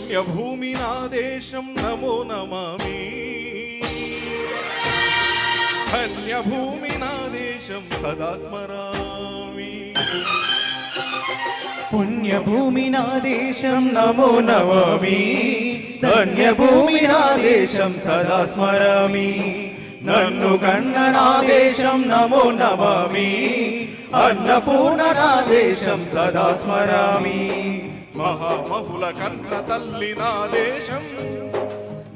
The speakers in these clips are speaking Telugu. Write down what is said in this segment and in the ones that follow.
పుణ్యభూమి నా దేశం నమో నమామి ధన్యభూమి నా దేశం సదా స్మరామి పుణ్యభూమి నా దేశం నమో నమామి ధన్యభూమి నా దేశం సదా స్మరామి నన్ను కన్న నా దేశం నమో నమామి అన్నపూర్ణ నా దేశం సదా స్మరామి మహామహుల కన్న తల్లి నా దేశం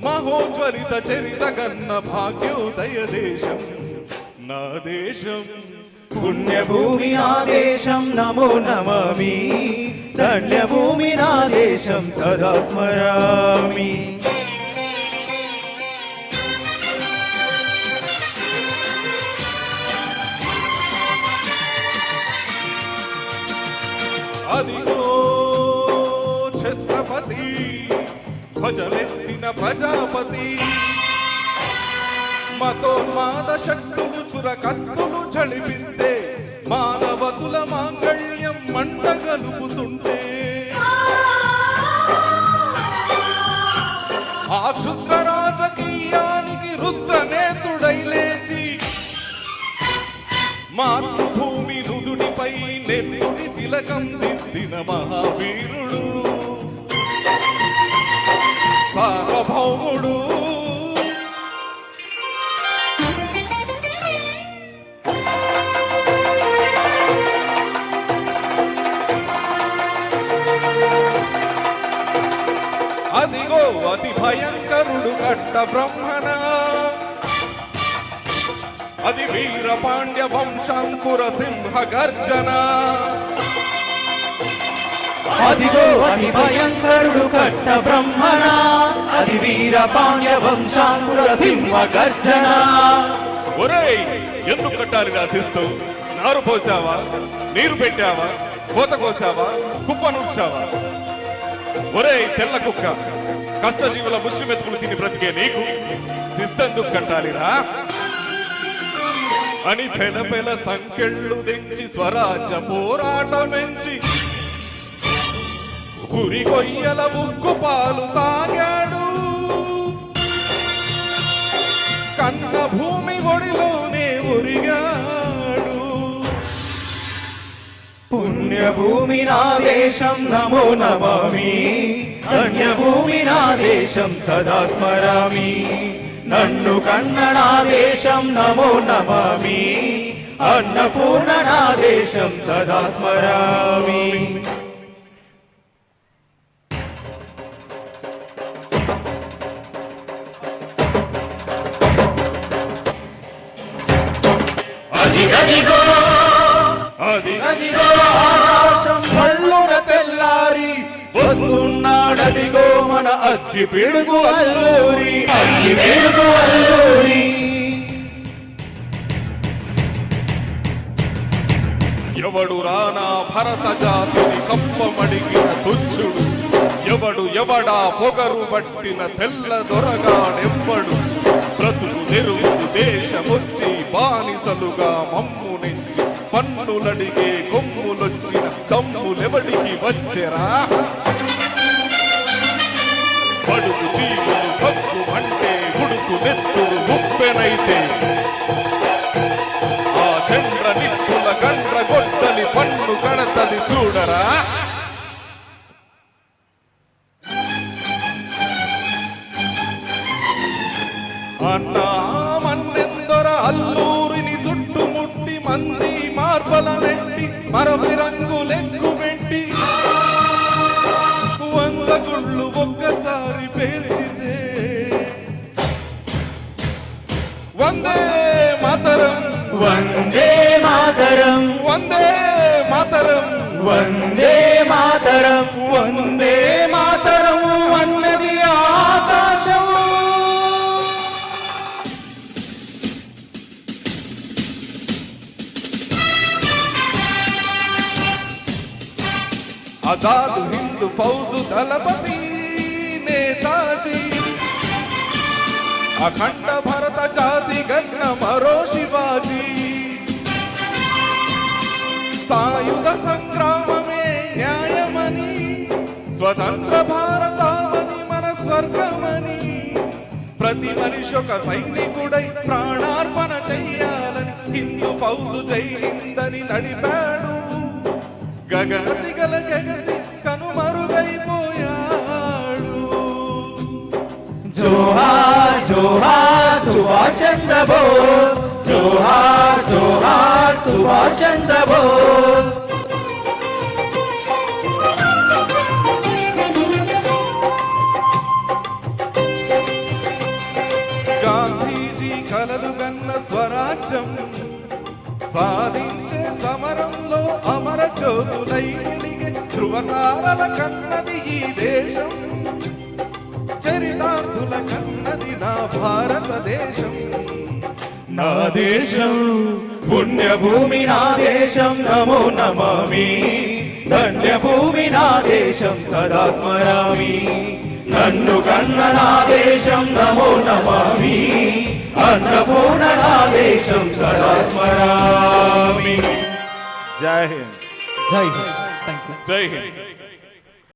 మహోజ్వలిత చరిత గన్న భాగ్యోదయ దేశం నా దేశం పుణ్యభూమి నా దేశం నమో నమామి ధన్యభూమి నా దేశం సదా స్మరామి అదిగో ఛత్రపతి ధ్వజమెత్తిన ప్రజాపతి మతోన్మాద శక్తులు చురకత్తులు చలిపిస్తే మానవతుల మాంగళ్యం మండగలుపుతుంటే ఆ క్షుద్ర రాజకీయానికి రుద్రనేతుడై లేచి మాతృభూమి నుదుడిపై నెత్తుడి తిలకం దిద్దిన మహావీరుడు సార్వభౌముడు అదిగో అతి భయంకరుడు కట్ట బ్రహ్మణ అది వీర పాండ్య వంశాంకుర సింహ గర్జన అదిగో అతి భయంకరుడు కట్ట బ్రహ్మణ అది వీర పాండ్య వంశాంకుర సింహ గర్జన ఒరేయ్ ఎందుకు కట్టాలి రాసిస్తూ నారు పోసావా నీరు పెట్టావా కోత కోసావా కుప్ప నూర్చావా ఒరేయ్ తెల్ల కుక్క కష్టజీవుల ముష్టి మెతుకులు తిని బ్రతికే నీకు శిస్తెందుకు కట్టాలిరా అని పెన పెన సంకెళ్ళు తెంచి స్వరాజ్య పోరాటమెంచి ఉరి కొయ్యల ఉక్కు పాలు తాగాడు కన్న భూమి ఒడిలోనే ఉరిగాడు పుణ్యభూమి నా దేశం నమో నమామి ధన్యభూమి నా దేశం సదా స్మరామి నన్ను కన్న నా దేశం నమో నమామి అన్నపూర్ణ నా దేశం సదా స్మరామి అదిగో అదిగో ఆకాశం పల్లున తెల్లారి వస్తున్నాడదిగో మన అగ్గి పిడుగు అల్లూరి అగ్గి పిడుగు అల్లూరి ఎవడు రానా భరత జాతిని కప్పమడిగిన తుచ్చుడు ఎవడా పొగరు పట్టిన తెల్ల దొరగాడెవ్వడు బ్రతుకు తెరుగు దేశమొచ్చి బానిసలుగా మమ్ము నుంచి పన్నులడిగే కొమ్ములొచ్చిన తమ్ములెవడికి వచ్చెరా బడుగు చీకులు కప్పు అంటే ఉడుకు నెత్తుడు ఉప్పెనైతే ఆ చంద్ర నిప్పుల గండ్ర గొడ్డలి పన్ను కడతది చూడరా అన్నా మన్నెందొర అల్లూరిని చుట్టుముట్టి మంది మార్బల మెట్టి మరపి రంగులెక్కు పెట్టి 100 గుళ్ళు ఒక్కసారి పేల్చితే వందే మాతరం వందే మాతరం వందే మాతరం వందే మాతరం వందే మాతరం అన్నది ఆకాశం ఆజాద్ హింద్ ఫౌజు దళపతి నేతాజీ అఖండ భరత జాతి గన్న మరో శివాజీ సాయుధ సంగ్రామమే న్యాయమని స్వతంత్ర భారతావని స్వర్గమని ప్రతి మనిషి ఒక సైనికుడై ప్రాణార్పణ చెయ్యాలని హిందూ ఫౌజు చెయ్యిందని నడిపాడు గగన సిగల గగసి కనుమరుగైపోయాడు జోహార్ జోహార్ సుభాష్ చంద్ర బోస్ జోహార్ జోహార్ సుభాష్ చంద్ర బోస్ గాంధీజీ కలలు గన్న స్వరాజ్యం సాధించే సమరంలో అమర జ్యోతులై వెలిగే ధృవతారల కన్నది ఈ దేశం చరితార్థుల కన్నది నా భారతదేశం నా దేశం పుణ్యభూమి నా దేశం నమో నమామి ధన్యభూమి నా దేశం సదా స్మరామి నన్ను కన్న నా దేశం నమో నమామి అన్నపూర్ణ నా దేశం సదా స్మరామి జై హింద్ జై హింద్ థ్యాంక్ యూ జై హింద్